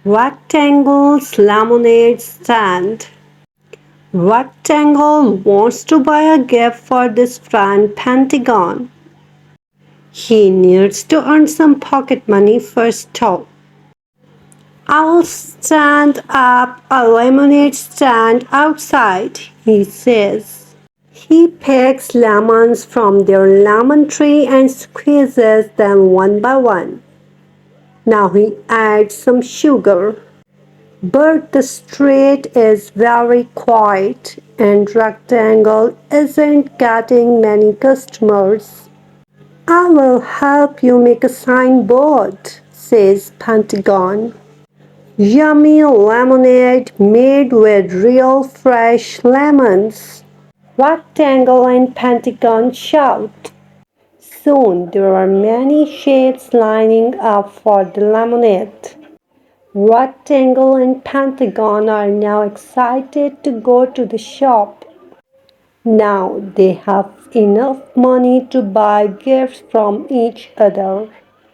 Rectangle's lemonade stand. Rectangle wants to buy a gift for this friend Pentagon. He needs to earn some pocket money first though. I'll stand up a lemonade stand outside, he says. He picks lemons from their lemon tree and squeezes them one by one. Now he adds some sugar. But the street is very quiet and Rectangle isn't getting many customers. I will help you make a signboard, says Pentagon. Yummy lemonade made with real fresh lemons. Rectangle and Pentagon shout. Soon there are many shapes lining up for the lemonade. Rectangle and Pentagon are now excited to go to the shop. Now they have enough money to buy gifts from each other.